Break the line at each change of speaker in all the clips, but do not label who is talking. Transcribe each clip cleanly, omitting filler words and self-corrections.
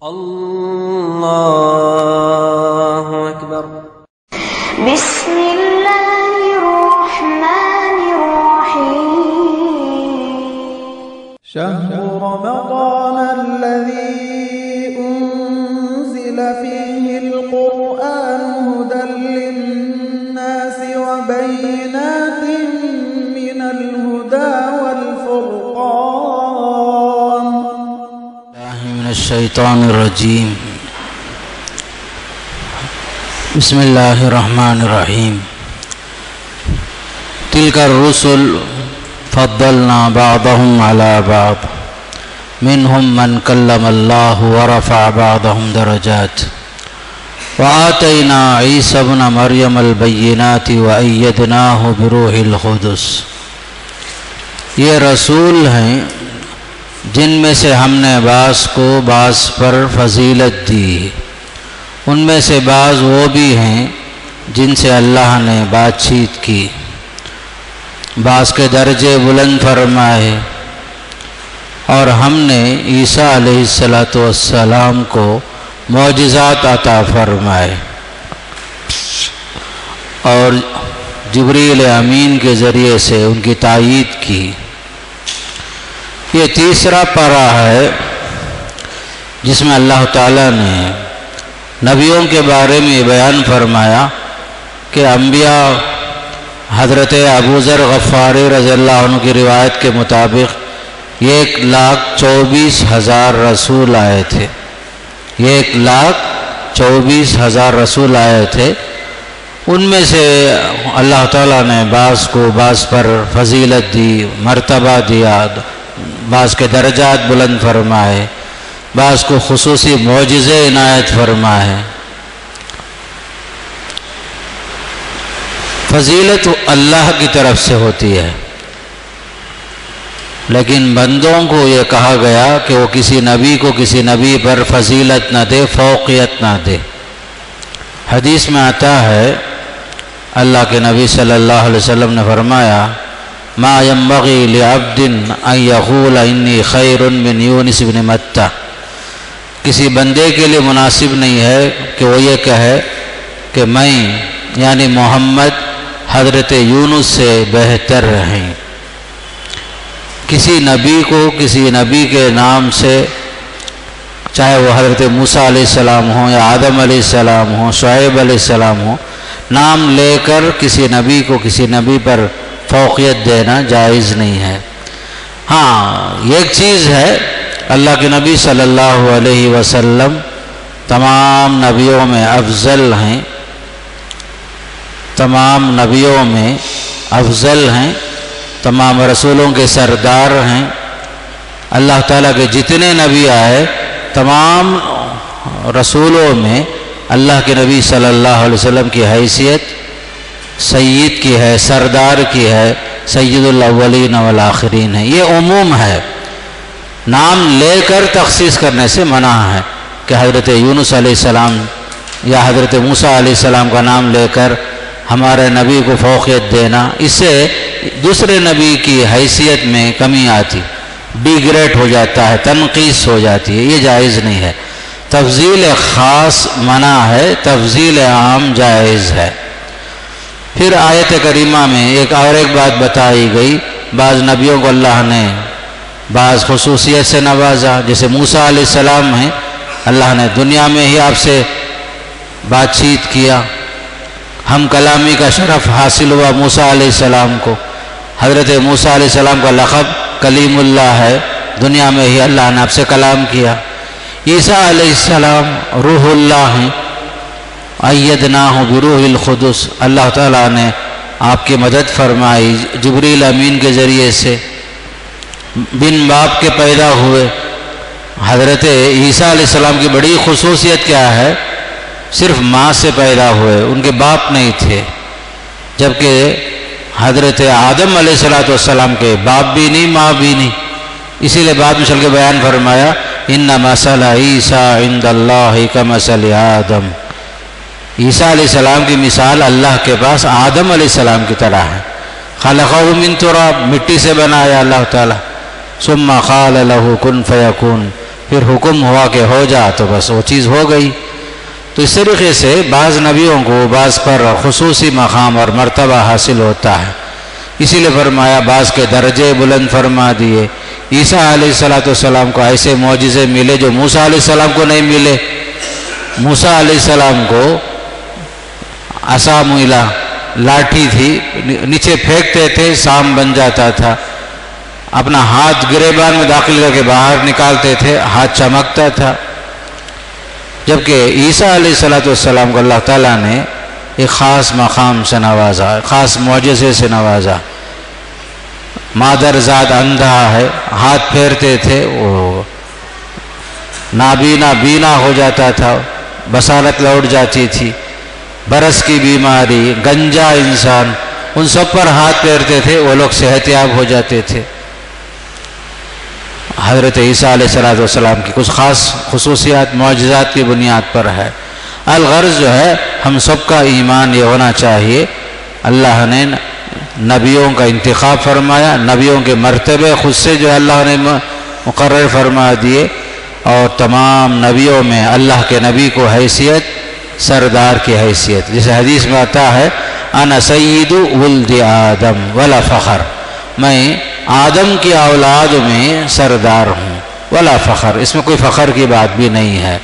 اللہ اکبر۔
بسم اللہ الرحمن الرحیم۔
شهر رمضان الذي أنزل فيه القرآن هدى للناس وبينات من الهدى والفرقان
من الشیطان الرجیم۔ بسم اللہ الرحمن الرحیم۔ تلک الرسل فضلنا بعضهم على بعض منهم من کلم اللہ ورفع بعضهم درجات وآتینا عیسی ابن مریم البینات وأیدناہ بروح القدس۔ یہ رسول ہیں جن میں سے ہم نے بعض کو بعض پر فضیلت دی، ان میں سے بعض وہ بھی ہیں جن سے اللہ نے بات چیت کی، بعض کے درجے بلند فرمائے، اور ہم نے عیسیٰ علیہ السلام کو معجزات عطا فرمائے اور جبریل امین کے ذریعے سے ان کی تائید کی۔ یہ تیسرا پارہ ہے جس میں اللہ تعالیٰ نے نبیوں کے بارے میں بیان فرمایا کہ انبیاء حضرت ابو ذر غفاری رضی اللہ عنہ کی روایت کے مطابق 1,24,000 رسول آئے تھے، 1,24,000 رسول آئے تھے۔ ان میں سے اللہ تعالیٰ نے بعض کو بعض پر فضیلت دی، مرتبہ دیا، بعض کے درجات بلند فرمائے، بعض کو خصوصی معجزے عنایت فرمائے۔ فضیلت اللہ کی طرف سے ہوتی ہے، لیکن بندوں کو یہ کہا گیا کہ وہ کسی نبی کو کسی نبی پر فضیلت نہ دے، فوقیت نہ دے۔ حدیث میں آتا ہے اللہ کے نبی صلی اللہ علیہ وسلم نے فرمایا ما ينبغي لعبد ان يقول انی خیر من یونس بن متى۔ کسی بندے کے لیے مناسب نہیں ہے کہ وہ یہ کہے کہ میں یعنی محمد حضرت یونس سے بہتر ہیں۔ کسی نبی کو کسی نبی کے نام سے، چاہے وہ حضرت موسیٰ علیہ السلام ہوں یا آدم علیہ السلام ہوں، شعیب علیہ السلام ہوں، نام لے کر کسی نبی کو کسی نبی پر فوقیت دینا جائز نہیں ہے۔ ہاں ایک چیز ہے، اللہ کے نبی صلی اللہ علیہ وسلم تمام نبیوں میں افضل ہیں، تمام نبیوں میں افضل ہیں، تمام رسولوں کے سردار ہیں۔ اللہ تعالیٰ کے جتنے نبی آئے تمام رسولوں میں اللہ کے نبی صلی اللہ علیہ وسلم کی حیثیت سید کی ہے، سردار کی ہے، سید الاولین والآخرین ہے۔ یہ عموم ہے، نام لے کر تخصیص کرنے سے منع ہے کہ حضرت یونس علیہ السلام یا حضرت موسیٰ علیہ السلام کا نام لے کر ہمارے نبی کو فوقیت دینا، اس سے دوسرے نبی کی حیثیت میں کمی آتی، ڈیگریڈ ہو جاتا ہے، تنقیص ہو جاتی ہے، یہ جائز نہیں ہے۔ تفضیل خاص منع ہے، تفضیل عام جائز ہے۔ پھر آیت کریمہ میں ایک بات بتائی گئی، بعض نبیوں کو اللہ نے بعض خصوصیت سے نوازا، جیسے موسیٰ علیہ السلام ہیں، اللہ نے دنیا میں ہی آپ سے بات چیت کیا، ہم کلامی کا شرف حاصل ہوا موسیٰ علیہ السلام کو۔ حضرت موسیٰ علیہ السلام کا لقب کلیم اللہ ہے، دنیا میں ہی اللہ نے آپ سے کلام کیا۔ عیسیٰ علیہ السلام روح اللہ ہیں، ایدناہ بروح القدس، اللہ تعالیٰ نے آپ کی مدد فرمائی جبریل امین کے ذریعے سے، بن باپ کے پیدا ہوئے۔ حضرت عیسیٰ علیہ السلام کی بڑی خصوصیت کیا ہے؟ صرف ماں سے پیدا ہوئے، ان کے باپ نہیں تھے، جبکہ حضرت آدم علیہ السلام کے باپ بھی نہیں، ماں بھی نہیں۔ اسی لیے بعد میں چل کے بیان فرمایا ان مثل عیسیٰ عند اللہ کمثل آدم۔ عیسیٰ علیہ السلام کی مثال اللہ کے پاس آدم علیہ السلام کی طرح ہے۔ خلقہ من تراب، مٹی سے بنایا اللہ تعالیٰ، ثم قال له کن فیکون، پھر حکم ہوا کہ ہو جا تو بس وہ چیز ہو گئی۔ تو اس طریقے سے بعض نبیوں کو بعض پر خصوصی مقام اور مرتبہ حاصل ہوتا ہے، اسی لیے فرمایا بعض کے درجے بلند فرما دیے۔ عیسیٰ علیہ السلام کو ایسے معجزے ملے جو موسیٰ علیہ السلام کو نہیں ملے۔ موسیٰ علیہ السلام کو عصا مویلا لاٹھی تھی، نیچے پھینکتے تھے سام بن جاتا تھا، اپنا ہاتھ گریبان میں داخل کر کے باہر نکالتے تھے ہاتھ چمکتا تھا۔ جبکہ عیسیٰ علیہ السلام کو اللہ تعالیٰ نے ایک خاص مقام سے نوازا، خاص معجزے سے نوازا۔ مادر ذات اندھا ہے، ہاتھ پھیرتے تھے وہ نابینا بینا ہو جاتا تھا، بصارت لوٹ جاتی تھی۔ برس کی بیماری، گنجا انسان، ان سب پر ہاتھ پھیرتے تھے، وہ لوگ صحت یاب ہو جاتے تھے۔ حضرت عیسیٰ علیہ السلام کی کچھ خاص خصوصیات معجزات کی بنیاد پر ہے۔ الغرض جو ہے ہم سب کا ایمان یہ ہونا چاہیے، اللہ نے نبیوں کا انتخاب فرمایا، نبیوں کے مرتبے خود سے جو اللہ نے مقرر فرما دیے، اور تمام نبیوں میں اللہ کے نبی کو حیثیت سردار کی حیثیت، جسے حدیث میں آتا ہے انا سید ولد آدم ولا فخر، میں آدم کی اولاد میں سردار ہوں ولا فخر، اس میں کوئی فخر کی بات بھی نہیں ہے۔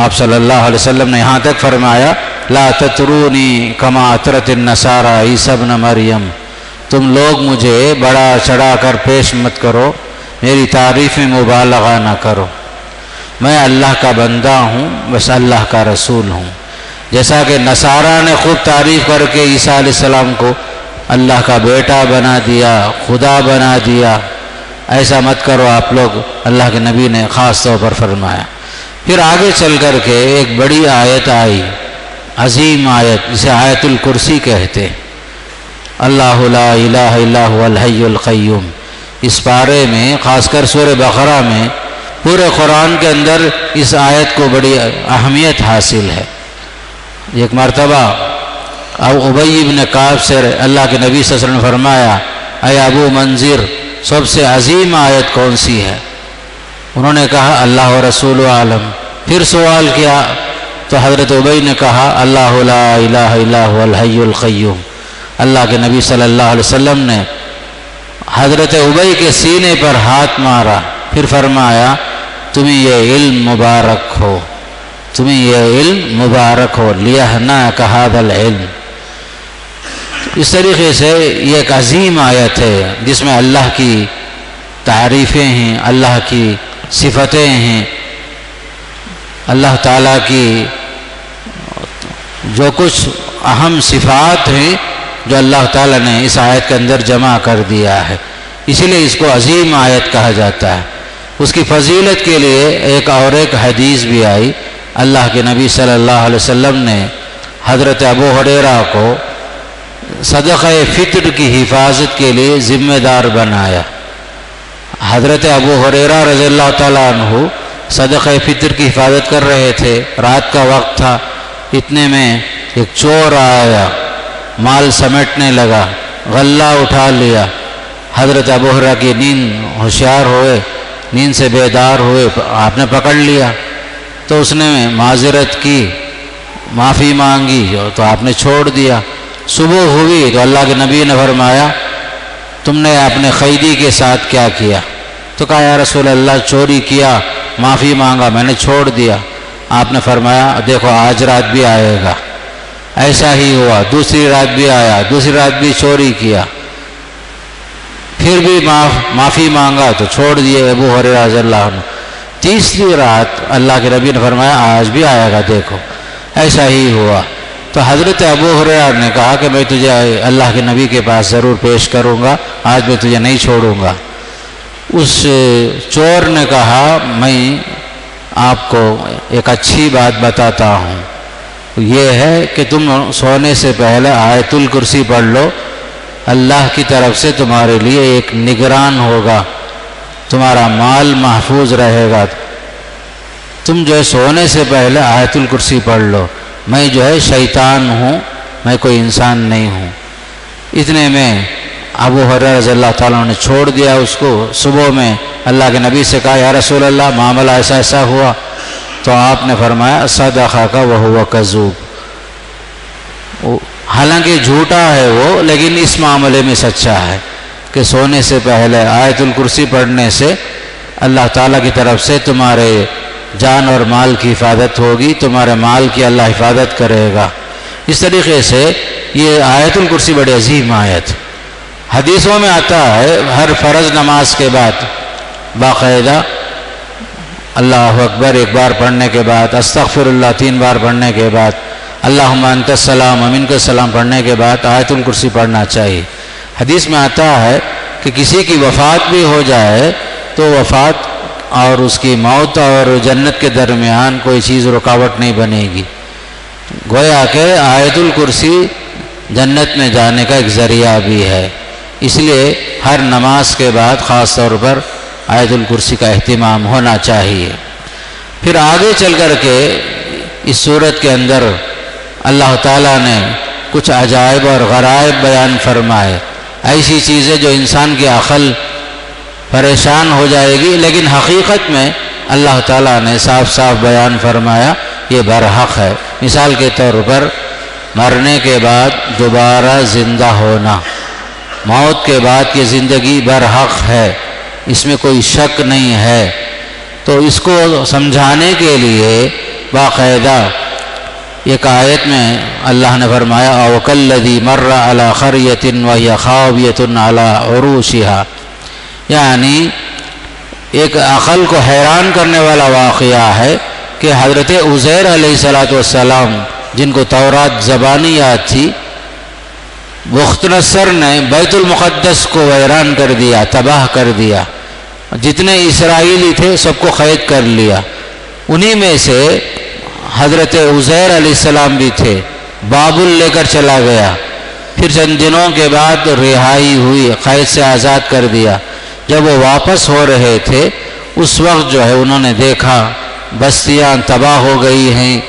آپ صلی اللہ علیہ وسلم نے یہاں تک فرمایا لا تطرونی کما اطرت النصارى عیسی ابن مریم، تم لوگ مجھے بڑا چڑھا کر پیش مت کرو، میری تعریف میں مبالغہ نہ کرو، میں اللہ کا بندہ ہوں، بس اللہ کا رسول ہوں۔ جیسا کہ نصارہ نے خوب تعریف کر کے عیسیٰ علیہ السلام کو اللہ کا بیٹا بنا دیا، خدا بنا دیا، ایسا مت کرو آپ لوگ، اللہ کے نبی نے خاص طور پر فرمایا۔ پھر آگے چل کر کے ایک بڑی آیت آئی، عظیم آیت، جسے آیت الکرسی کہتے، اللہ لا الہ الا هو الحی القیوم۔ اس پارے میں خاص کر سورہ بقرہ میں پورے قرآن کے اندر اس آیت کو بڑی اہمیت حاصل ہے۔ ایک مرتبہ ابی بن کعب سے اللہ کے نبی صلی اللہ علیہ وسلم نے فرمایا اے ابو منذر، سب سے عظیم آیت کون سی ہے؟ انہوں نے کہا اللہ و رسول عالم۔ پھر سوال کیا تو حضرت ابی نے کہا اللہ لا الہ الا هو الحی القیوم۔ اللہ کے نبی صلی اللہ علیہ وسلم نے حضرت ابی کے سینے پر ہاتھ مارا، پھر فرمایا تمہیں یہ علم مبارک ہو، تمہیں یہ علم مبارک ہو، لیہناک ھذا العلم۔ اس طریقے سے یہ ایک عظیم آیت ہے جس میں اللہ کی تعریفیں ہیں، اللہ کی صفتیں ہیں، اللہ تعالیٰ کی جو کچھ اہم صفات ہیں جو اللہ تعالیٰ نے اس آیت کے اندر جمع کر دیا ہے، اسی لیے اس کو عظیم آیت کہا جاتا ہے۔ اس کی فضیلت کے لیے ایک حدیث بھی آئی، اللہ کے نبی صلی اللہ علیہ وسلم نے حضرت ابو ہریرہ کو صدقہ فطر کی حفاظت کے لیے ذمہ دار بنایا۔ حضرت ابو ہریرہ رضی اللہ تعالیٰ عنہ صدقہ فطر کی حفاظت کر رہے تھے، رات کا وقت تھا، اتنے میں ایک چور آیا، مال سمیٹنے لگا، غلہ اٹھا لیا۔ حضرت ابو ہریرہ کی نیند ہوشیار ہوئے، نیند سے بیدار ہوئے، آپ نے پکڑ لیا تو اس نے معذرت کی، معافی مانگی تو آپ نے چھوڑ دیا۔ صبح ہوئی تو اللہ کے نبی نے فرمایا تم نے اپنے قیدی کے ساتھ کیا کیا؟ تو کہا یا رسول اللہ چوری کیا، معافی مانگا، میں نے چھوڑ دیا۔ آپ نے فرمایا دیکھو آج رات بھی آئے گا۔ ایسا ہی ہوا، دوسری رات بھی آیا، دوسری رات بھی چوری کیا، پھر بھی معافی مانگا تو چھوڑ دیے ابو ہریرہ رضی اللہ عنہ۔ تیسری رات اللہ کے نبی نے فرمایا آج بھی آئے گا، دیکھو ایسا ہی ہوا۔ تو حضرت ابو ہریرہ نے کہا کہ میں تجھے اللہ کے نبی کے پاس ضرور پیش کروں گا، آج میں تجھے نہیں چھوڑوں گا۔ اس چور نے کہا میں آپ کو ایک اچھی بات بتاتا ہوں، یہ ہے کہ تم سونے سے پہلے آیت الکرسی پڑھ لو، اللہ کی طرف سے تمہارے لیے ایک نگران ہوگا، تمہارا مال محفوظ رہے گا۔ تم جو ہے سونے سے پہلے آیت الکرسی پڑھ لو، میں جو ہے شیطان ہوں، میں کوئی انسان نہیں ہوں۔ اتنے میں ابو ہریرہ رضی اللہ تعالیٰ نے چھوڑ دیا اس کو۔ صبح میں اللہ کے نبی سے کہا یا رسول اللہ معاملہ ایسا ایسا ہوا، تو آپ نے فرمایا صدقک وہو کذوب، حالانکہ جھوٹا ہے وہ لیکن اس معاملے میں سچا ہے کہ سونے سے پہلے آیت الکرسی پڑھنے سے اللہ تعالیٰ کی طرف سے تمہارے جان اور مال کی حفاظت ہوگی، تمہارے مال کی اللہ حفاظت کرے گا۔ اس طریقے سے یہ آیت الکرسی بڑی عظیم آیت، حدیثوں میں آتا ہے ہر فرض نماز کے بعد باقاعدہ اللہ اکبر ایک بار پڑھنے کے بعد، استغفر اللہ 3 بار پڑھنے کے بعد، اللہم انت السلام ومنک السلام پڑھنے کے بعد آیت الکرسی پڑھنا چاہیے۔ حدیث میں آتا ہے کہ کسی کی وفات بھی ہو جائے تو وفات اور اس کی موت اور جنت کے درمیان کوئی چیز رکاوٹ نہیں بنے گی، گویا کہ آیت الکرسی جنت میں جانے کا ایک ذریعہ بھی ہے، اس لیے ہر نماز کے بعد خاص طور پر آیت الکرسی کا اہتمام ہونا چاہیے۔ پھر آگے چل کر کے اس صورت کے اندر اللہ تعالیٰ نے کچھ عجائب اور غرائب بیان فرمائے، ایسی چیزیں جو انسان کی عقل پریشان ہو جائے گی، لیکن حقیقت میں اللہ تعالیٰ نے صاف صاف بیان فرمایا یہ برحق ہے۔ مثال کے طور پر مرنے کے بعد دوبارہ زندہ ہونا، موت کے بعد کی زندگی برحق ہے، اس میں کوئی شک نہیں ہے۔ تو اس کو سمجھانے کے لیے باقاعدہ ایک آیت میں اللہ نے فرمایا او کالذی مر علی قریۃ وہی خاویۃ علی عروشها، یعنی ایک عقل کو حیران کرنے والا واقعہ ہے کہ حضرت عزیر علیہ السلام جن کو تورات زبانی یاد تھی، بخت نصر نے بیت المقدس کو ویران کر دیا، تباہ کر دیا، جتنے اسرائیلی تھے سب کو قید کر لیا، انہی میں سے حضرت عزیر علیہ السلام بھی تھے، بابل لے کر چلا گیا، پھر چند دنوں کے بعد رہائی ہوئی، قید سے آزاد کر دیا۔ جب وہ واپس ہو رہے تھے اس وقت جو ہے انہوں نے دیکھا بستیاں تباہ ہو گئی ہیں،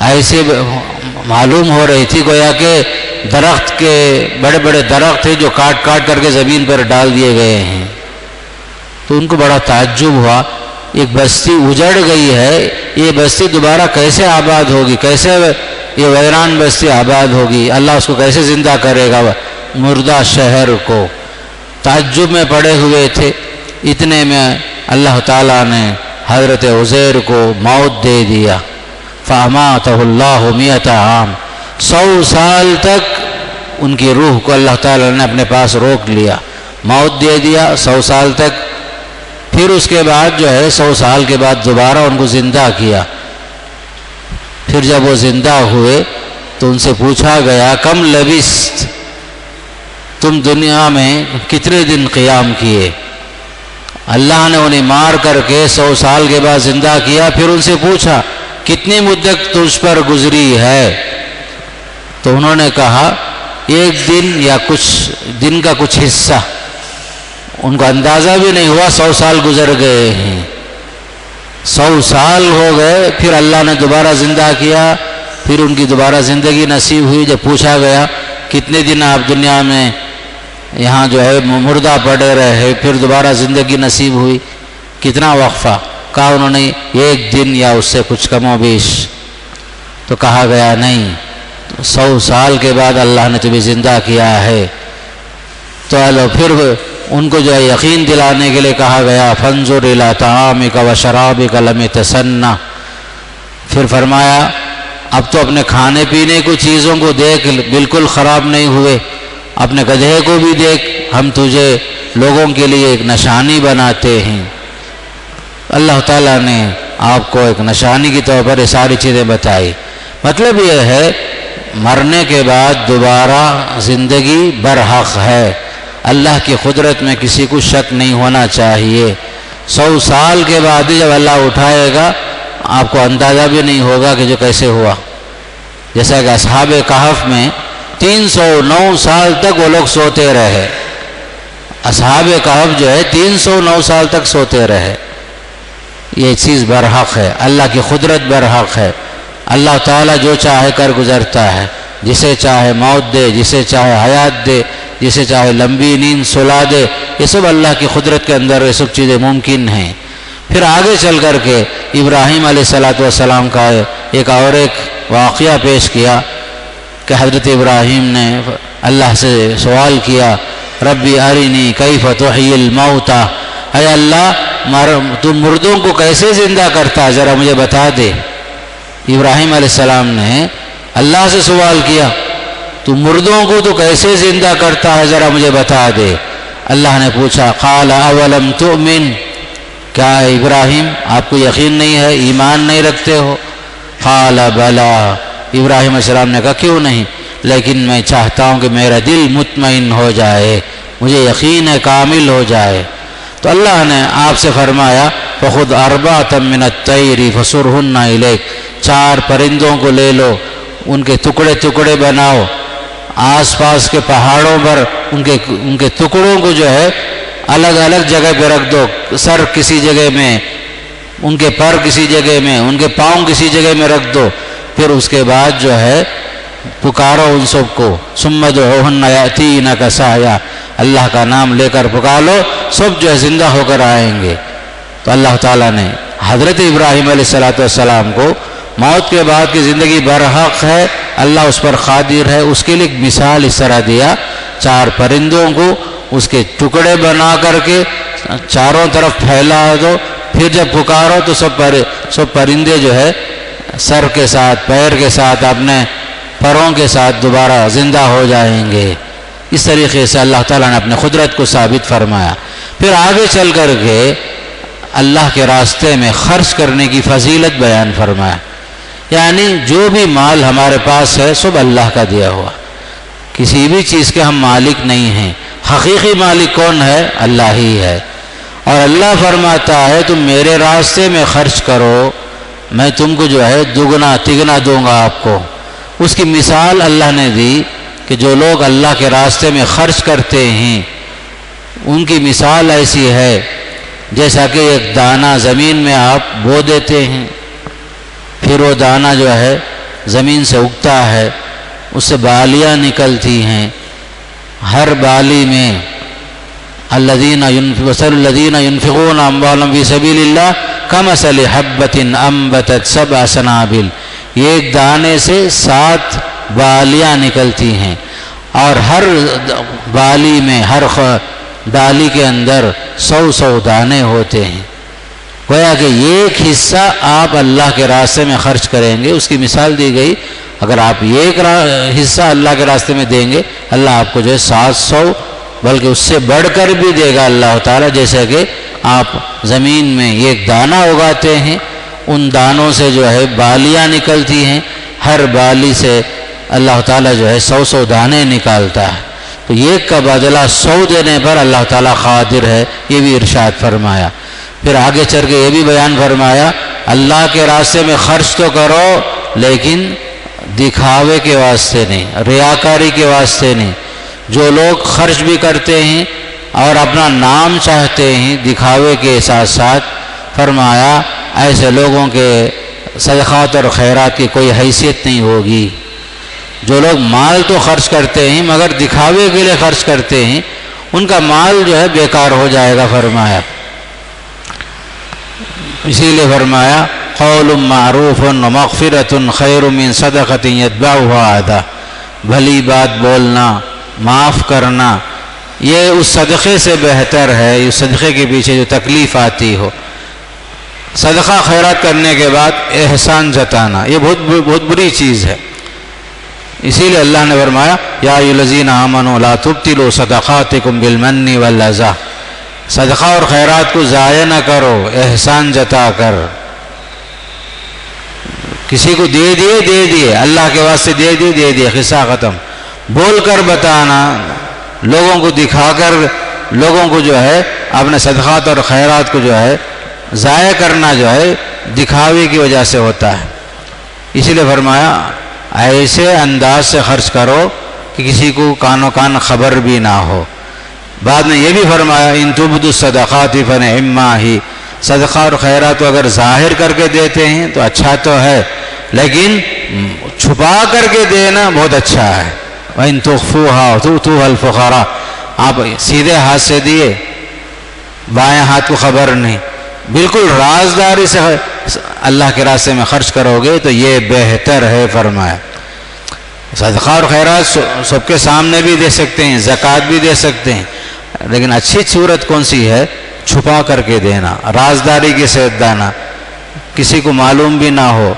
ایسے معلوم ہو رہی تھی گویا کہ درخت کے بڑے بڑے درخت تھے جو کاٹ کاٹ کر کے زمین پر ڈال دیے گئے ہیں۔ تو ان کو بڑا تعجب ہوا، ایک بستی اجڑ گئی ہے، یہ بستی دوبارہ کیسے آباد ہوگی، کیسے یہ ویران بستی آباد ہوگی، اللہ اس کو کیسے زندہ کرے گا مردہ شہر کو؟ تعجب میں پڑے ہوئے تھے، اتنے میں اللہ تعالیٰ نے حضرت عزیر کو موت دے دیا، فاماتہ اللہ 100 عام، 100 سال تک ان کی روح کو اللہ تعالیٰ نے اپنے پاس روک لیا، موت دے دیا 100 سال تک۔ پھر اس کے بعد جو ہے 100 سال کے بعد دوبارہ ان کو زندہ کیا۔ پھر جب وہ زندہ ہوئے تو ان سے پوچھا گیا کم لبست، تم دنیا میں کتنے دن قیام کیے؟ اللہ نے انہیں مار کر کے 100 سال کے بعد زندہ کیا، پھر ان سے پوچھا کتنی مدت تجھ پر گزری ہے؟ تو انہوں نے کہا 1 دن یا کچھ دن کا کچھ حصہ، ان کو اندازہ بھی نہیں ہوا 100 سال گزر گئے ہیں، 100 سال ہو گئے، پھر اللہ نے دوبارہ زندہ کیا، پھر ان کی دوبارہ زندگی نصیب ہوئی۔ جب پوچھا گیا کتنے دن آپ دنیا میں یہاں جو ہے مردہ پڑے رہے، پھر دوبارہ زندگی نصیب ہوئی، کتنا وقفہ؟ کہا انہوں نے 1 دن یا اس سے کچھ کم و بیش۔ تو کہا گیا نہیں، 100 سال کے بعد اللہ نے تمہیں زندہ کیا ہے۔ تو پھر ان کو جو ہے یقین دلانے کے لیے کہا گیا فانظر الی طعامک و شرابک لم یتسنہ، پھر فرمایا اب تو اپنے کھانے پینے کو چیزوں کو دیکھ، بالکل خراب نہیں ہوئے، اپنے گدھے کو بھی دیکھ، ہم تجھے لوگوں کے لیے ایک نشانی بناتے ہیں۔ اللہ تعالیٰ نے آپ کو ایک نشانی کے طور پر یہ ساری چیزیں بتائی۔ مطلب یہ ہے مرنے کے بعد دوبارہ زندگی برحق ہے، اللہ کی قدرت میں کسی کو شک نہیں ہونا چاہیے۔ 100 سال کے بعد جب اللہ اٹھائے گا آپ کو اندازہ بھی نہیں ہوگا کہ جو کیسے ہوا۔ جیسا کہ اصحاب کہف میں 309 سال تک وہ لوگ سوتے رہے، اصحاب کہف جو ہے 309 سال تک سوتے رہے۔ یہ چیز برحق ہے، اللہ کی قدرت برحق ہے، اللہ تعالیٰ جو چاہے کر گزرتا ہے، جسے چاہے موت دے، جسے چاہے حیات دے، جسے چاہے لمبی نیند سلا دے، یہ سب اللہ کی قدرت کے اندر یہ سب چیزیں ممکن ہیں۔ پھر آگے چل کر کے ابراہیم علیہ السلام کا ایک واقعہ پیش کیا کہ حضرت ابراہیم نے اللہ سے سوال کیا، ربی ارنی کیف تحیی الموتى، اے اللہ تو مردوں کو کیسے زندہ کرتا ہے ذرا مجھے بتا دے۔ ابراہیم علیہ السلام نے اللہ سے سوال کیا، تو مردوں کو تو کیسے زندہ کرتا ہے ذرا مجھے بتا دے۔ اللہ نے پوچھا، قال اولم تؤمن، کیا ابراہیم آپ کو یقین نہیں ہے، ایمان نہیں رکھتے ہو؟ قال بلا، ابراہیم علیہ السلام نے کہا کیوں نہیں، لیکن میں چاہتا ہوں کہ میرا دل مطمئن ہو جائے، مجھے یقین ہے کامل ہو جائے۔ تو اللہ نے آپ سے فرمایا، فخذ أربعة من الطير فصرهن إليك، 4 پرندوں کو لے لو، ان کے ٹکڑے ٹکڑے بناؤ، آس پاس کے پہاڑوں پر ان کے ٹکڑوں کو جو ہے الگ الگ جگہ پہ رکھ دو، سر کسی جگہ میں، ان کے پر کسی جگہ میں، ان کے پاؤں کسی جگہ میں رکھ دو، پھر اس کے بعد جو ہے پکارو ان سب کو، ثم ادعوهن يأتينك سعيا، اللہ کا نام لے کر پکارو، سب جو ہے زندہ ہو کر آئیں گے۔ تو اللہ تعالیٰ نے حضرت ابراہیم علیہ السلام کو موت کے بعد کی زندگی برحق ہے، اللہ اس پر قادر ہے، اس کے لیے ایک مثال اس طرح دیا، 4 پرندوں کو اس کے ٹکڑے بنا کر کے چاروں طرف پھیلا دو، پھر جب پکارو تو سب پرندے جو ہے سر کے ساتھ، پیر کے ساتھ، اپنے پروں کے ساتھ دوبارہ زندہ ہو جائیں گے۔ اس طریقے سے اللہ تعالیٰ نے اپنے قدرت کو ثابت فرمایا۔ پھر آگے چل کر کے اللہ کے راستے میں خرچ کرنے کی فضیلت بیان فرمایا، یعنی جو بھی مال ہمارے پاس ہے سب اللہ کا دیا ہوا، کسی بھی چیز کے ہم مالک نہیں ہیں، حقیقی مالک کون ہے؟ اللہ ہی ہے۔ اور اللہ فرماتا ہے تم میرے راستے میں خرچ کرو، میں تم کو جو ہے دگنا تگنا دوں گا آپ کو۔ اس کی مثال اللہ نے دی کہ جو لوگ اللہ کے راستے میں خرچ کرتے ہیں ان کی مثال ایسی ہے جیسا کہ ایک دانہ زمین میں آپ بو دیتے ہیں، پھر وہ دانہ جو ہے زمین سے اگتا ہے، اس سے بالیاں نکلتی ہیں، ہر بالی میں مثل الذین ينفقون اموالهم فی سبیل اللہ کمثل حبۃ انبتت 7 سنابل، یہ ایک دانے سے 7 بالیاں نکلتی ہیں، اور ہر بالی میں، ہر ڈالی کے اندر 100 دانے ہوتے ہیں۔ گویا کہ ایک حصہ آپ اللہ کے راستے میں خرچ کریں گے، اس کی مثال دی گئی، اگر آپ ایک حصہ اللہ کے راستے میں دیں گے، اللہ آپ کو جو ہے 700 بلکہ اس سے بڑھ کر بھی دے گا اللہ تعالیٰ۔ جیسے کہ آپ زمین میں ایک دانہ اگاتے ہیں، ان دانوں سے جو ہے بالیاں نکلتی ہیں، ہر بالی سے اللہ تعالیٰ جو ہے 100 دانے نکالتا ہے، تو ایک کا بدلہ 100 دینے پر اللہ تعالیٰ قادر ہے، یہ بھی ارشاد فرمایا۔ پھر آگے چل کے یہ بھی بیان فرمایا، اللہ کے راستے میں خرچ تو کرو لیکن دکھاوے کے واسطے نہیں، ریاکاری کے واسطے نہیں۔ جو لوگ خرچ بھی کرتے ہیں اور اپنا نام چاہتے ہیں دکھاوے کے ساتھ ساتھ، فرمایا ایسے لوگوں کے صدقات اور خیرات کی کوئی حیثیت نہیں ہوگی۔ جو لوگ مال تو خرچ کرتے ہیں مگر دکھاوے کے لیے خرچ کرتے ہیں، ان کا مال جو ہے بیکار ہو جائے گا، فرمایا۔ اسی لیے فرمایا قول معروف ومغفرۃ خیر من صدقۃ یتبعها اذى، بھلی بات بولنا، معاف کرنا، یہ اس صدقے سے بہتر ہے، اس صدقے کے پیچھے جو تکلیف آتی ہو۔ صدقہ خیرات کرنے کے بعد احسان جتانا یہ بہت بری چیز ہے۔ اسی لیے اللہ نے فرمایا یا ایھا الذین آمنوا لا تبطلوا صدقاتکم بالمن والاذى، صدقہ اور خیرات کو ضائع نہ کرو احسان جتا کر۔ کسی کو دے دیے اللہ کے واسطے دے دیے قصہ ختم۔ بول کر بتانا، لوگوں کو دکھا کر لوگوں کو جو ہے اپنے صدقات اور خیرات کو جو ہے ضائع کرنا جو ہے دکھاوے کی وجہ سے ہوتا ہے۔ اسی لیے فرمایا ایسے انداز سے خرچ کرو کہ کسی کو کانوں کان خبر بھی نہ ہو۔ بعد میں یہ بھی فرمایا ان تبدوا الصدقات فنعما ہی، صدقہ اور خیرات اگر ظاہر کر کے دیتے ہیں تو اچھا تو ہے، لیکن چھپا کر کے دینا بہت اچھا ہے۔ وَإِن تُخْفُوهَا وَتُؤْتُوهَا الْفُقَرَاءَ، آپ سیدھے ہاتھ سے دیے، بائیں ہاتھ کو خبر نہیں، بالکل رازداری سے اللہ کے راستے میں خرچ کرو گے تو یہ بہتر ہے فرمایا۔ صدقہ اور خیرات سب کے سامنے بھی دے سکتے ہیں، زکوٰۃ بھی دے سکتے ہیں، لیکن اچھی صورت کون سی ہے؟ چھپا کر کے دینا، رازداری کے ساتھ دینا، کسی کو معلوم بھی نہ ہو،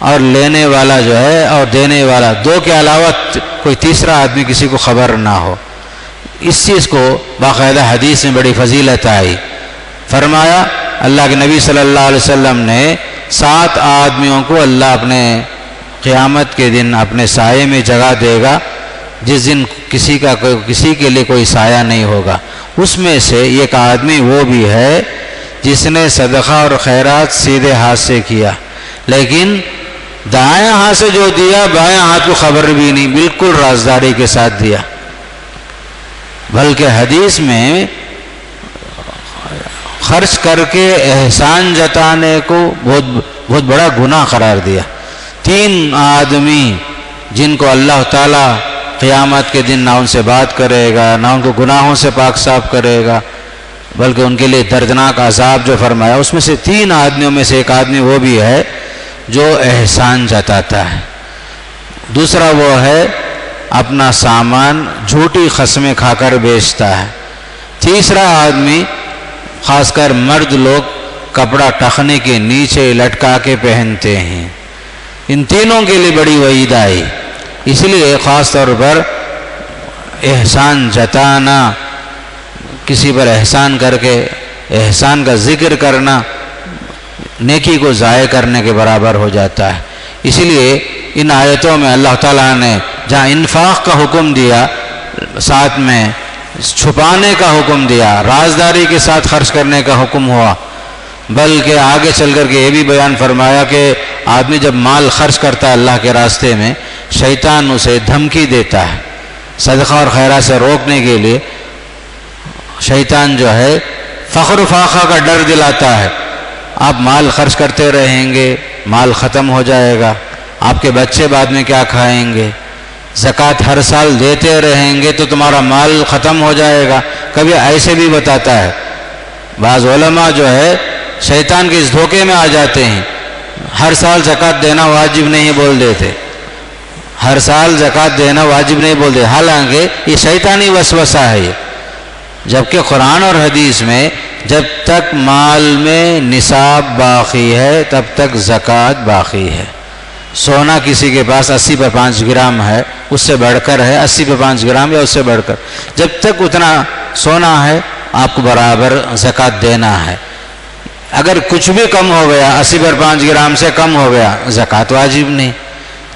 اور لینے والا جو ہے اور دینے والا دو کے علاوہ کوئی تیسرا آدمی کسی کو خبر نہ ہو۔ اس چیز کو باقاعدہ حدیث میں بڑی فضیلت آئی، فرمایا اللہ کے نبی صلی اللہ علیہ وسلم نے 7 آدمیوں کو اللہ اپنے قیامت کے دن اپنے سائے میں جگہ دے گا، جس دن کسی کے لیے کوئی سایہ نہیں ہوگا۔ اس میں سے ایک آدمی وہ بھی ہے جس نے صدقہ اور خیرات سیدھے ہاتھ سے کیا، لیکن دائیں ہاتھ سے جو دیا بائیں ہاتھ کو خبر بھی نہیں، بالکل رازداری کے ساتھ دیا۔ بلکہ حدیث میں خرچ کر کے احسان جتانے کو بہت بڑا گناہ قرار دیا۔ 3 آدمی جن کو اللہ تعالیٰ قیامت کے دن نہ ان سے بات کرے گا، نہ ان کو گناہوں سے پاک صاف کرے گا، بلکہ ان کے لیے دردناک عذاب جو فرمایا، اس میں سے 3 آدمیوں میں سے ایک آدمی وہ بھی ہے جو احسان جتاتا ہے۔ دوسرا وہ ہے اپنا سامان جھوٹی قسمیں کھا کر بیچتا ہے۔ تیسرا آدمی، خاص کر مرد لوگ کپڑا ٹخنے کے نیچے لٹکا کے پہنتے ہیں۔ ان تینوں کے لیے بڑی وعید آئی، اس لیے خاص طور پر احسان جتانا، کسی پر احسان کر کے احسان کا ذکر کرنا نیکی کو ضائع کرنے کے برابر ہو جاتا ہے۔ اسی لیے ان آیتوں میں اللہ تعالیٰ نے جہاں انفاق کا حکم دیا، ساتھ میں چھپانے کا حکم دیا، رازداری کے ساتھ خرچ کرنے کا حکم ہوا، بلکہ آگے چل کر کے یہ بھی بیان فرمایا کہ آدمی جب مال خرچ کرتا ہے اللہ کے راستے میں، شیطان اسے دھمکی دیتا ہے۔ صدقہ اور خیرات سے روکنے کے لیے شیطان جو ہے فخر و فاخہ کا ڈر دلاتا ہے، آپ مال خرچ کرتے رہیں گے، مال ختم ہو جائے گا، آپ کے بچے بعد میں کیا کھائیں گے، زکوٰۃ ہر سال دیتے رہیں گے تو تمہارا مال ختم ہو جائے گا۔ کبھی ایسے بھی بتاتا ہے، بعض علماء جو ہے شیطان کے اس دھوکے میں آ جاتے ہیں، ہر سال زکوٰۃ دینا واجب نہیں بول دیتے، ہر سال زکوٰۃ دینا واجب نہیں بول دیتے، حالانکہ یہ شیطانی وسوسہ ہے یہ، جبکہ قرآن اور حدیث میں جب تک مال میں نصاب باقی ہے تب تک زکوٰۃ باقی ہے۔ سونا کسی کے پاس 80 پر 5 گرام ہے، اس سے بڑھ کر ہے 80 پر 5 گرام یا اس سے بڑھ کر، جب تک اتنا سونا ہے آپ کو برابر زکوٰۃ دینا ہے۔ اگر کچھ بھی کم ہو گیا، 80 پر 5 گرام سے کم ہو گیا، زکوٰۃ واجب نہیں۔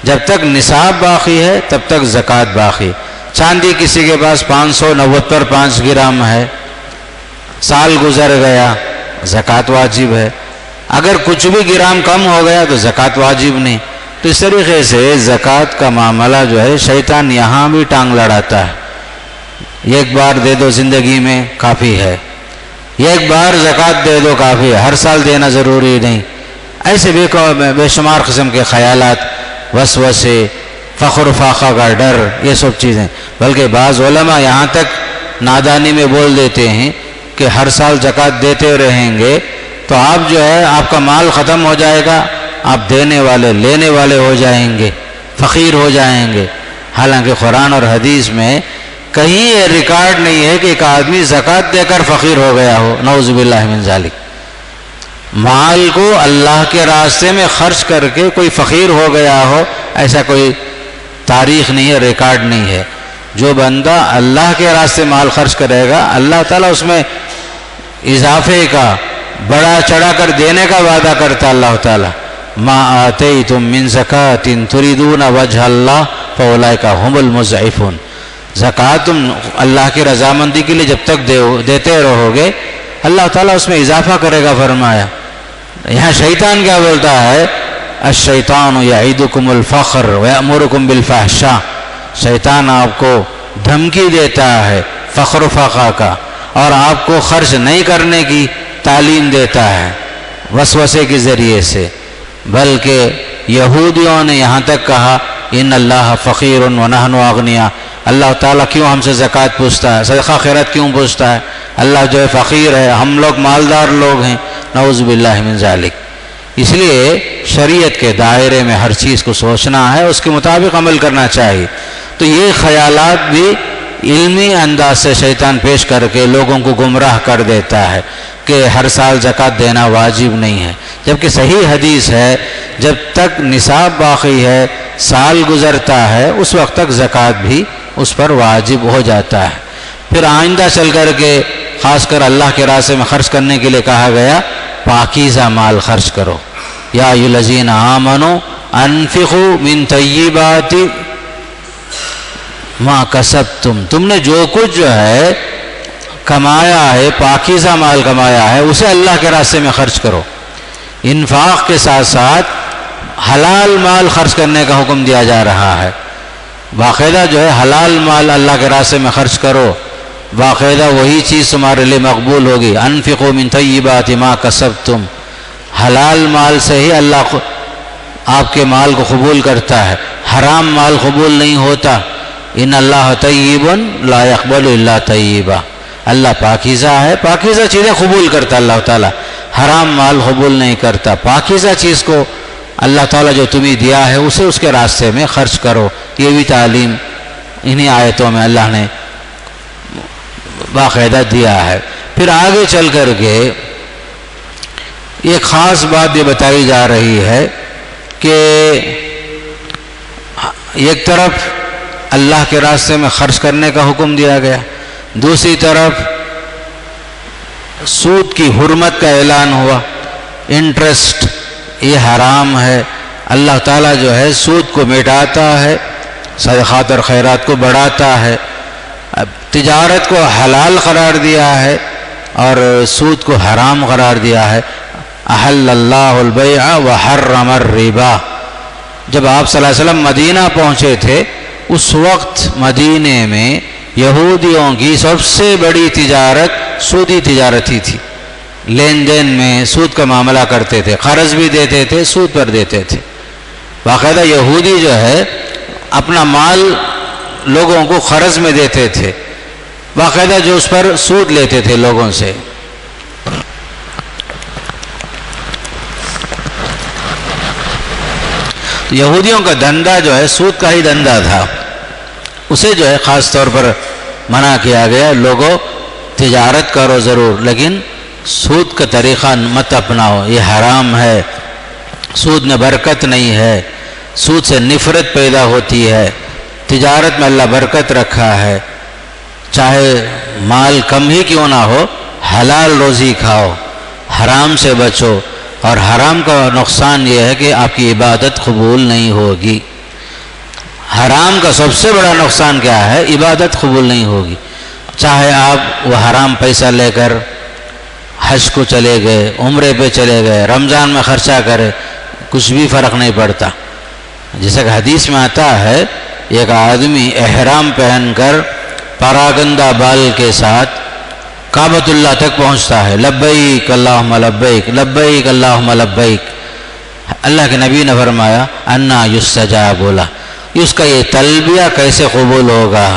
جب تک نصاب باقی ہے تب تک زکوٰۃ باقی۔ چاندی کسی کے پاس 590 پر 5 گرام ہے، سال گزر گیا، زکوٰۃ واجب ہے۔ اگر کچھ بھی گرام کم ہو گیا تو زکوٰۃ واجب نہیں۔ تو اس طریقے سے زکوٰۃ کا معاملہ جو ہے شیطان یہاں بھی ٹانگ لڑاتا ہے، ایک بار دے دو زندگی میں کافی ہے، ایک بار زکوٰۃ دے دو کافی ہے، ہر سال دینا ضروری نہیں۔ ایسے بے شمار قسم کے خیالات، وسوسے، فخر و فاخہ کا ڈر، یہ سب چیزیں، بلکہ بعض علماء یہاں تک نادانی میں بول دیتے ہیں کہ ہر سال زکوٰۃ دیتے رہیں گے تو آپ جو ہے آپ کا مال ختم ہو جائے گا، آپ دینے والے لینے والے ہو جائیں گے، فقیر ہو جائیں گے۔ حالانکہ قرآن اور حدیث میں کہیں یہ ریکارڈ نہیں ہے کہ ایک آدمی زکوٰۃ دے کر فقیر ہو گیا ہو، نعوذ باللہ من ذالک۔ مال کو اللہ کے راستے میں خرچ کر کے کوئی فقیر ہو گیا ہو، ایسا کوئی تاریخ نہیں ہے، ریکارڈ نہیں ہے۔ جو بندہ اللہ کے راستے مال خرچ کرے گا، اللہ تعالیٰ اس میں اضافے کا، بڑا چڑھا کر دینے کا وعدہ کرتا اللہ تعالیٰ۔ ما آتیتم من زکاۃ تریدون وجہ اللہ فاولئک هم المضعفون۔ زکوٰۃ تم اللہ کی رضامندی کے لیے جب تک دیتے رہو گے، اللہ تعالیٰ اس میں اضافہ کرے گا فرمایا۔ یہاں شیطان کیا بولتا ہے؟ الشیطان یعیدکم الفقر ویأمرکم بالفحشاء۔ شیطان آپ کو دھمکی دیتا ہے فخر و فاقہ کا، اور آپ کو خرچ نہیں کرنے کی تعلیم دیتا ہے وسوسے کے ذریعے سے۔ بلکہ یہودیوں نے یہاں تک کہا ان اللہ فقیر و نحن اغنیا، اللہ تعالیٰ کیوں ہم سے زکوٰۃ پوچھتا ہے، صدقہ خیرات کیوں پوچھتا ہے؟ اللہ جو ہے فقیر ہے، ہم لوگ مالدار لوگ ہیں، نعوذ باللہ من ذالک۔ اس لیے شریعت کے دائرے میں ہر چیز کو سوچنا ہے، اس کے مطابق عمل کرنا چاہیے۔ تو یہ خیالات بھی علمی انداز سے شیطان پیش کر کے لوگوں کو گمراہ کر دیتا ہے کہ ہر سال زکوٰۃ دینا واجب نہیں ہے، جبکہ صحیح حدیث ہے جب تک نصاب باقی ہے، سال گزرتا ہے، اس وقت تک زکوٰۃ بھی اس پر واجب ہو جاتا ہے۔ پھر آئندہ چل کر کے خاص کر اللہ کے راستے میں خرچ کرنے کے لیے کہا گیا پاکیزہ مال خرچ کرو، یا ایھا الذین آمنوا انفقوا من طیبات ما کسبتم، تم نے جو کچھ جو ہے کمایا ہے، پاکیزہ مال کمایا ہے، اسے اللہ کے راستے میں خرچ کرو۔ انفاق کے ساتھ ساتھ حلال مال خرچ کرنے کا حکم دیا جا رہا ہے، باقاعدہ جو ہے حلال مال اللہ کے راستے میں خرچ کرو، باقاعدہ وہی چیز تمہارے لیے مقبول ہوگی۔ انفقوا من طیبات ما کسبتم، حلال مال سے ہی اللہ آپ کے مال کو قبول کرتا ہے، حرام مال قبول نہیں ہوتا۔ ان اللہ طیب لا یقبل الا طیبا، اللہ پاکیزہ ہے، پاکیزہ چیزیں قبول کرتا اللہ تعالیٰ، حرام مال قبول نہیں کرتا۔ پاکیزہ چیز کو اللہ تعالیٰ جو تمہیں دیا ہے اسے اس کے راستے میں خرچ کرو، یہ بھی تعلیم انہی آیتوں میں اللہ نے باقاعدہ دیا ہے۔ پھر آگے چل کر کے ایک خاص بات یہ بتائی جا رہی ہے کہ ایک طرف اللہ کے راستے میں خرچ کرنے کا حکم دیا گیا، دوسری طرف سود کی حرمت کا اعلان ہوا، انٹرسٹ یہ حرام ہے، اللہ تعالیٰ جو ہے سود کو مٹاتا ہے، صدقات اور خیرات کو بڑھاتا ہے، تجارت کو حلال قرار دیا ہے اور سود کو حرام قرار دیا ہے۔ احل اللہ البیع وحرم الربا، جب آپ صلی اللہ علیہ وسلم مدینہ پہنچے تھے اس وقت مدینے میں یہودیوں کی سب سے بڑی تجارت سودی تجارت ہی تھی، لین دین میں سود کا معاملہ کرتے تھے، قرض بھی دیتے تھے، سود پر دیتے تھے۔ باقاعدہ یہودی جو ہے اپنا مال لوگوں کو قرض میں دیتے تھے، باقاعدہ جو اس پر سود لیتے تھے لوگوں سے۔ یہودیوں کا دھندا جو ہے سود کا ہی دھندا تھا، اسے جو ہے خاص طور پر منع کیا گیا، لوگوں تجارت کرو ضرور لیکن سود کا طریقہ مت اپناؤ، یہ حرام ہے، سود میں برکت نہیں ہے، سود سے نفرت پیدا ہوتی ہے، تجارت میں اللہ برکت رکھا ہے، چاہے مال کم ہی کیوں نہ ہو حلال روزی کھاؤ، حرام سے بچو، اور حرام کا نقصان یہ ہے کہ آپ کی عبادت قبول نہیں ہوگی۔ حرام کا سب سے بڑا نقصان کیا ہے؟ عبادت قبول نہیں ہوگی، چاہے آپ وہ حرام پیسہ لے کر حج کو چلے گئے، عمرے پہ چلے گئے، رمضان میں خرچہ کرے، کچھ بھی فرق نہیں پڑتا۔ جیسا کہ حدیث میں آتا ہے ایک آدمی احرام پہن کر پراگندہ بال کے ساتھ کعبۃ اللہ تک پہنچتا ہے، لبیک اللہم لبیک لبیک اللہم لبیک، اللہ کے نبی نے فرمایا انا یستجاب لہ، اس کا یہ تلبیہ کیسے قبول ہوگا؟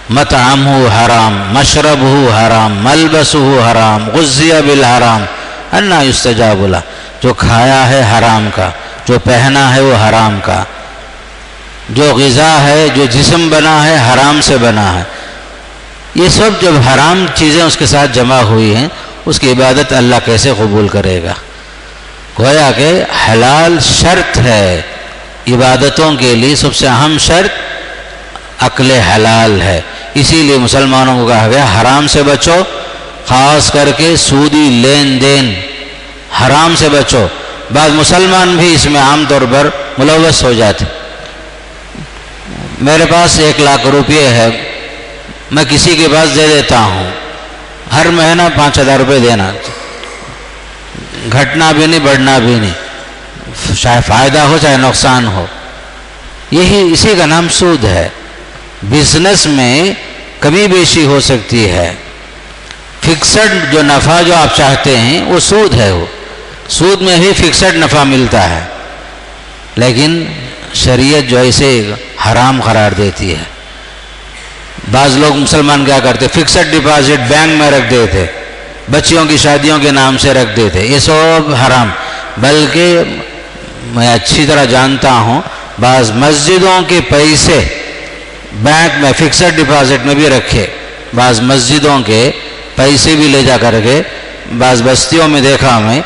مطعمہ حرام، مشربہ حرام، ملبسہ حرام، غذی بالحرام، انا یستجاب لہ، جو کھایا ہے حرام کا، جو پہنا ہے وہ حرام کا، جو غذا ہے، جو جسم بنا ہے حرام سے بنا ہے، یہ سب جب حرام چیزیں اس کے ساتھ جمع ہوئی ہیں اس کی عبادت اللہ کیسے قبول کرے گا؟ گویا کہ حلال شرط ہے عبادتوں کے لیے، سب سے اہم شرط عقل حلال ہے، اسی لیے مسلمانوں کو کہا گیا حرام سے بچو، خاص کر کے سودی لین دین حرام سے بچو۔ بعض مسلمان بھی اس میں عام طور پر ملوث ہو جاتے، میرے پاس 1 لاکھ روپے ہے، میں کسی کے پاس دے دیتا ہوں، ہر مہینہ 5,000 روپے دینا، گھٹنا بھی نہیں بڑھنا بھی نہیں، چاہے فائدہ ہو چاہے نقصان ہو، اسی کا نام سود ہے۔ بزنس میں کمی بیشی ہو سکتی ہے، فکسڈ جو نفع جو آپ چاہتے ہیں وہ سود ہے، وہ سود میں ہی فکسڈ نفع ملتا ہے، لیکن شریعت جو ہے اسے حرام قرار دیتی ہے۔ بعض لوگ مسلمان کیا کرتے، فکسڈ ڈپازٹ بینک میں رکھ دیتے، بچیوں کی شادیوں کے نام سے رکھ دیتے، یہ سب حرام۔ بلکہ میں اچھی طرح جانتا ہوں بعض مسجدوں کے پیسے بینک میں فکسڈ ڈپازٹ میں بھی رکھے، بعض مسجدوں کے پیسے بھی لے جا کر کے بعض بستیوں میں دیکھا میں،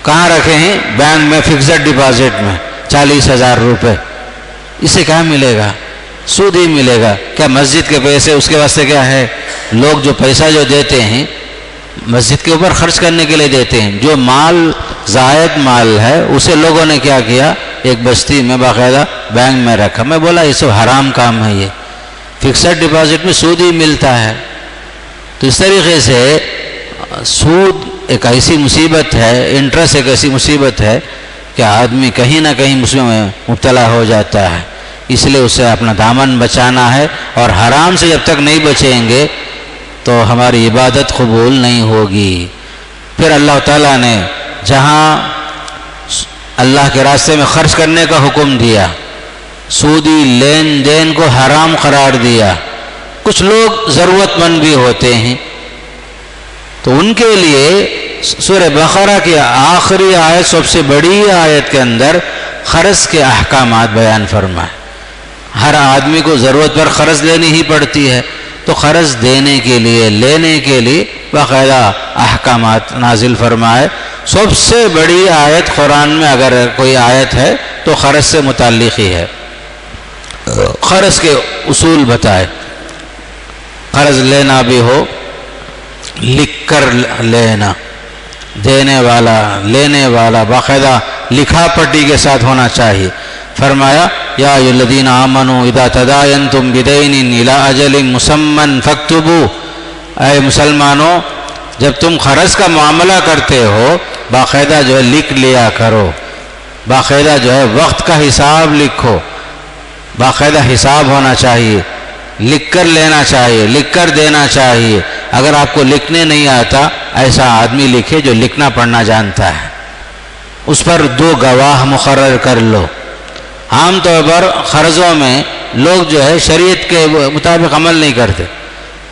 کہاں رکھے ہیں؟ بینک میں فکسڈ ڈپازٹ میں 40,000 روپے۔ اسے کیا ملے گا؟ سود ہی ملے گا۔ کیا مسجد کے پیسے اس کے واسطے کیا ہے؟ لوگ جو پیسہ جو دیتے ہیں مسجد کے اوپر خرچ کرنے کے لیے دیتے ہیں، جو مال زائد مال ہے اسے لوگوں نے کیا کیا، ایک بستی میں باقاعدہ بینک میں رکھا۔ میں بولا یہ سب حرام کام ہے، یہ فکسڈ ڈپازٹ میں سود ہی ملتا ہے۔ تو اس طریقے سے سود ایک ایسی مصیبت ہے، انٹرسٹ ایک ایسی مصیبت ہے کہ آدمی کہیں نہ کہیں اس میں مبتلا ہو جاتا ہے۔ اس لیے اسے اپنا دامن بچانا ہے، اور حرام سے جب تک نہیں بچیں گے تو ہماری عبادت قبول نہیں ہوگی۔ پھر اللہ تعالیٰ نے جہاں اللہ کے راستے میں خرچ کرنے کا حکم دیا، سودی لین دین کو حرام قرار دیا۔ کچھ لوگ ضرورت مند بھی ہوتے ہیں، تو ان کے لیے سورہ بقرہ کی آخری آیت، سب سے بڑی آیت کے اندر قرض کے احکامات بیان فرمائے۔ ہر آدمی کو ضرورت پر قرض لینی ہی پڑتی ہے، تو قرض دینے کے لیے، لینے کے لیے باقاعدہ احکامات نازل فرمائے۔ سب سے بڑی آیت قرآن میں اگر کوئی آیت ہے تو قرض سے متعلق ہی ہے۔ قرض کے اصول بتائے، قرض لینا بھی ہو، لکھ کر لینا، دینے والا لینے والا باقاعدہ لکھا پٹی کے ساتھ ہونا چاہیے۔ فرمایا یا ایھا الذین آمنوا اذا تداینتم بدین الی اجل مسمى فاکتبوا، اے مسلمانوں جب تم قرض کا معاملہ کرتے ہو باقاعدہ جو ہے لکھ لیا کرو، باقاعدہ جو ہے وقت کا حساب لکھو، باقاعدہ حساب ہونا چاہیے، لکھ کر لینا چاہیے، لکھ کر دینا چاہیے۔ اگر آپ کو لکھنے نہیں آتا، ایسا آدمی لکھے جو لکھنا پڑھنا جانتا ہے، اس پر 2 گواہ مقرر کر لو۔ عام طور پر قرضوں میں لوگ جو ہے شریعت کے مطابق عمل نہیں کرتے،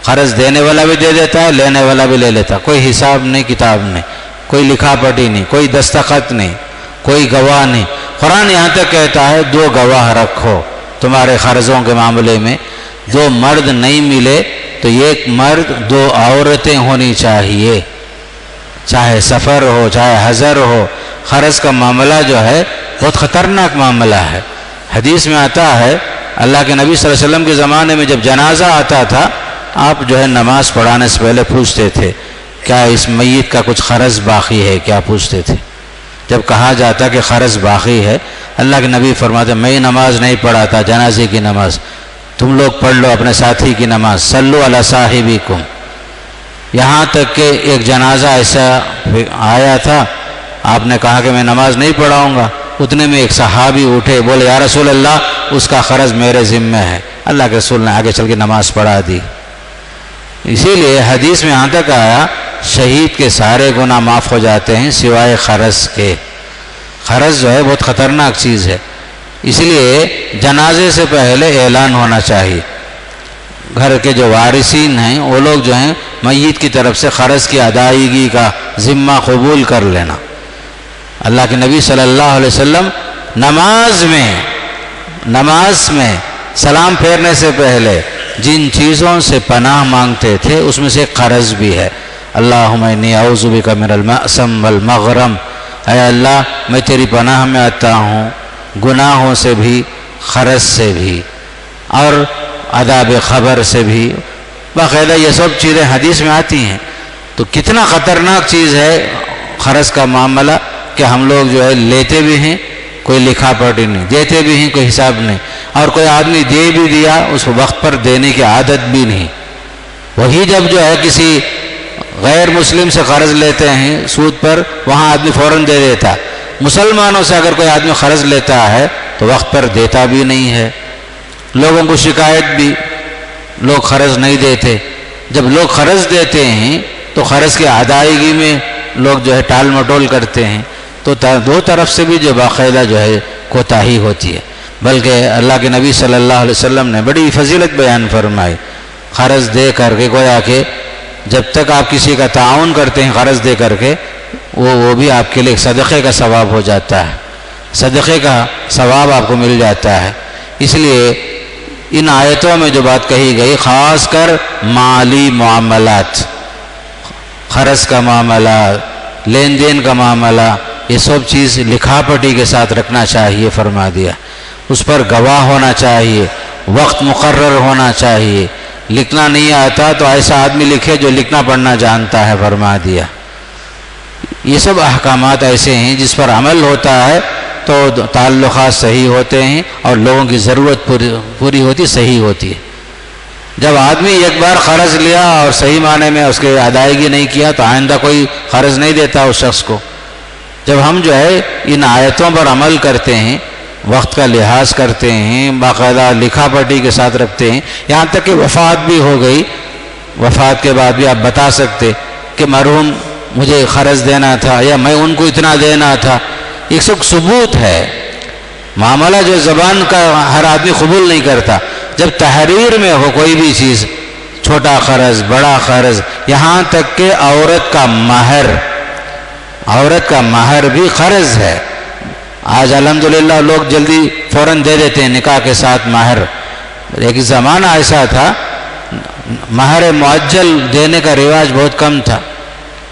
قرض دینے والا بھی دے دیتا ہے، لینے والا بھی لے لیتا، کوئی حساب نہیں، کتاب نہیں، کوئی لکھا پڑھی نہیں، کوئی دستخط نہیں، کوئی گواہ نہیں۔ قرآن یہاں تک کہتا ہے 2 گواہ رکھو تمہارے قرضوں کے معاملے میں۔ 2 مرد نہیں ملے تو 1 مرد 2 عورتیں ہونی چاہیے، چاہے سفر ہو چاہے حضر ہو۔ قرض کا معاملہ جو ہے بہت خطرناک معاملہ ہے۔ حدیث میں آتا ہے اللہ کے نبی صلی اللہ علیہ وسلم کے زمانے میں جب جنازہ آتا تھا، آپ جو ہے نماز پڑھانے سے پہلے پوچھتے تھے کیا اس میت کا کچھ قرض باقی ہے، کیا پوچھتے تھے۔ جب کہا جاتا کہ قرض باقی ہے، اللہ کے نبی فرماتے میں نماز نہیں پڑھاتا جنازے کی نماز، تم لوگ پڑھ لو اپنے ساتھی کی نماز، صلو علی صاحبکم۔ یہاں تک کہ ایک جنازہ ایسا آیا تھا، آپ نے کہا کہ میں نماز نہیں پڑھاؤں گا، اتنے میں ایک صحابی اٹھے، بولے یا رسول اللہ اس کا قرض میرے ذمہ ہے۔ اللہ کے رسول نے آگے چل کے نماز پڑھا دی۔ اسی لیے حدیث میں یہاں تک آیا شہید کے سارے گناہ معاف ہو جاتے ہیں سوائے قرض کے۔ قرض جو ہے بہت خطرناک چیز ہے، اس لیے جنازے سے پہلے اعلان ہونا چاہیے۔ گھر کے جو وارثین ہیں وہ لوگ جو ہیں میت کی طرف سے قرض کی ادائیگی کا ذمہ قبول کر لینا۔ اللہ کے نبی صلی اللہ علیہ وسلم نماز میں سلام پھیرنے سے پہلے جن چیزوں سے پناہ مانگتے تھے اس میں سے قرض بھی ہے۔ اللہم انی اعوذ بک من المأثم والمغرم، اے اللہ میں تیری پناہ میں آتا ہوں گناہوں سے بھی، قرض سے بھی، اور عذاب خبر سے بھی۔ باقاعدہ یہ سب چیزیں حدیث میں آتی ہیں۔ تو کتنا خطرناک چیز ہے قرض کا معاملہ کہ ہم لوگ جو ہے لیتے بھی ہیں، کوئی لکھا پڑھی نہیں، دیتے بھی ہیں کوئی حساب نہیں، اور کوئی آدمی دے بھی دیا اس وقت پر دینے کی عادت بھی نہیں۔ وہی جب جو ہے کسی غیر مسلم سے قرض لیتے ہیں سود پر، وہاں آدمی فوراً دے دیتا۔ مسلمانوں سے اگر کوئی آدمی قرض لیتا ہے تو وقت پر دیتا بھی نہیں ہے۔ لوگوں کو شکایت بھی، لوگ قرض نہیں دیتے۔ جب لوگ قرض دیتے ہیں تو قرض کی ادائیگی میں لوگ جو ہے ٹال مٹول کرتے ہیں۔ تو 2 طرف سے بھی جو باقاعدہ جو ہے کوتاہی ہوتی ہے، بلکہ اللہ کے نبی صلی اللہ علیہ وسلم نے بڑی فضیلت بیان فرمائی قرض دے کر کے، گویا کہ جب تک آپ کسی کا تعاون کرتے ہیں قرض دے کر کے، وہ بھی آپ کے لیے ایک صدقے کا ثواب ہو جاتا ہے، صدقے کا ثواب آپ کو مل جاتا ہے۔ اس لیے ان آیتوں میں جو بات کہی گئی، خاص کر مالی معاملات، قرض کا معاملہ، لین دین کا معاملہ، یہ سب چیز لکھا پڑھی کے ساتھ رکھنا چاہیے فرما دیا، اس پر گواہ ہونا چاہیے، وقت مقرر ہونا چاہیے، لکھنا نہیں آتا تو ایسا آدمی لکھے جو لکھنا پڑھنا جانتا ہے فرما دیا۔ یہ سب احکامات ایسے ہیں جس پر عمل ہوتا ہے تو تعلقات صحیح ہوتے ہیں اور لوگوں کی ضرورت پوری ہوتی، صحیح ہوتی ہے۔ جب آدمی ایک بار قرض لیا اور صحیح معنی میں اس کے ادائیگی نہیں کیا تو آئندہ کوئی قرض نہیں دیتا اس شخص کو۔ جب ہم جو ہے ان آیتوں پر عمل کرتے ہیں، وقت کا لحاظ کرتے ہیں، باقاعدہ لکھا پڑھی کے ساتھ رکھتے ہیں، یہاں تک کہ وفات بھی ہو گئی، وفات کے بعد بھی آپ بتا سکتے کہ مرحوم مجھے قرض دینا تھا یا میں ان کو اتنا دینا تھا، ایک سب ثبوت ہے۔ معاملہ جو زبان کا ہر آدمی قبول نہیں کرتا، جب تحریر میں ہو کوئی بھی چیز، چھوٹا قرض بڑا قرض، یہاں تک کہ عورت کا مہر بھی قرض ہے۔ آج الحمدللہ لوگ جلدی فوراً دے دیتے ہیں نکاح کے ساتھ مہر، ایک زمانہ ایسا تھا مہر معجل دینے کا رواج بہت کم تھا،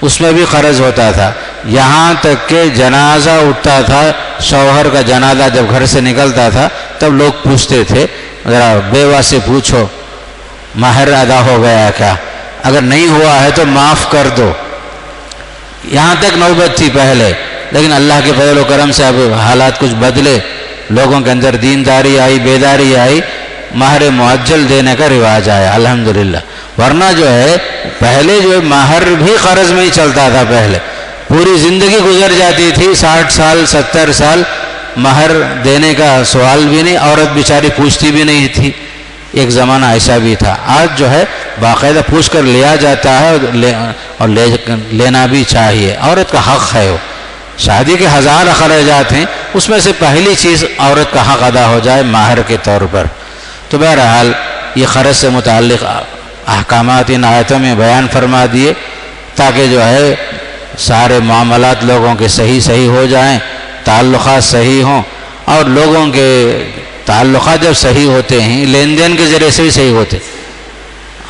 اس میں بھی قرض ہوتا تھا، یہاں تک کہ جنازہ اٹھتا تھا، شوہر کا جنازہ جب گھر سے نکلتا تھا تب لوگ پوچھتے تھے ذرا بیوہ سے پوچھو مہر ادا ہو گیا کیا، اگر نہیں ہوا ہے تو معاف کر دو۔ یہاں تک نوبت تھی پہلے، لیکن اللہ کے فضل و کرم سے اب حالات کچھ بدلے، لوگوں کے اندر دینداری آئی، بیداری آئی، مہر معجل دینے کا رواج آیا الحمدللہ۔ ورنہ جو ہے پہلے جو مہر بھی قرض میں ہی چلتا تھا، پہلے پوری زندگی گزر جاتی تھی، 60 سال 70 سال مہر دینے کا سوال بھی نہیں، عورت بیچاری پوچھتی بھی نہیں تھی، ایک زمانہ ایسا بھی تھا۔ آج جو ہے باقاعدہ پوچھ کر لیا جاتا ہے اور لینا بھی چاہیے، عورت کا حق ہے۔ وہ شادی کے 1000 اخراجات ہیں، اس میں سے پہلی چیز عورت کا حق ادا ہو جائے مہر کے طور پر۔ تو بہرحال یہ قرض سے متعلق احکامات ان آیتوں میں بیان فرما دیے تاکہ جو ہے سارے معاملات لوگوں کے صحیح ہو جائیں، تعلقات صحیح ہوں، اور لوگوں کے تعلقات جب صحیح ہوتے ہیں لین دین کے ذریعے سے بھی صحیح ہوتے۔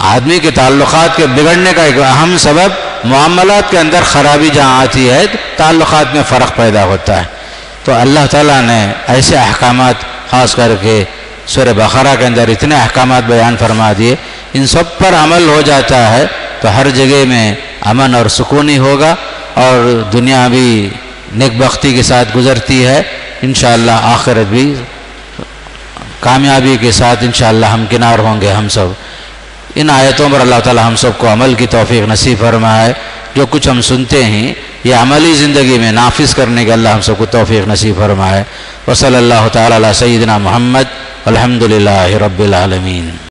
آدمی کے تعلقات کے بگڑنے کا ایک اہم سبب معاملات کے اندر خرابی جہاں آتی ہے تعلقات میں فرق پیدا ہوتا ہے۔ تو اللہ تعالیٰ نے ایسے احکامات خاص کر کے سورہ بقرہ کے اندر اتنے احکامات بیان فرما دیے، ان سب پر عمل ہو جاتا ہے تو ہر جگہ میں امن اور سکون ہی ہوگا، اور دنیا بھی نیک بختی کے ساتھ گزرتی ہے، انشاءاللہ آخرت بھی کامیابی کے ساتھ انشاءاللہ ہم کنار ہوں گے ہم سب۔ ان آیتوں پر اللہ تعالی ہم سب کو عمل کی توفیق نصیب فرمائے، جو کچھ ہم سنتے ہیں یہ عملی زندگی میں نافذ کرنے کے اللہ ہم سب کو توفیق نصیب فرمائے۔ وصلی اللہ تعالی علی سیدنا محمد، الحمدللہ رب العالمین۔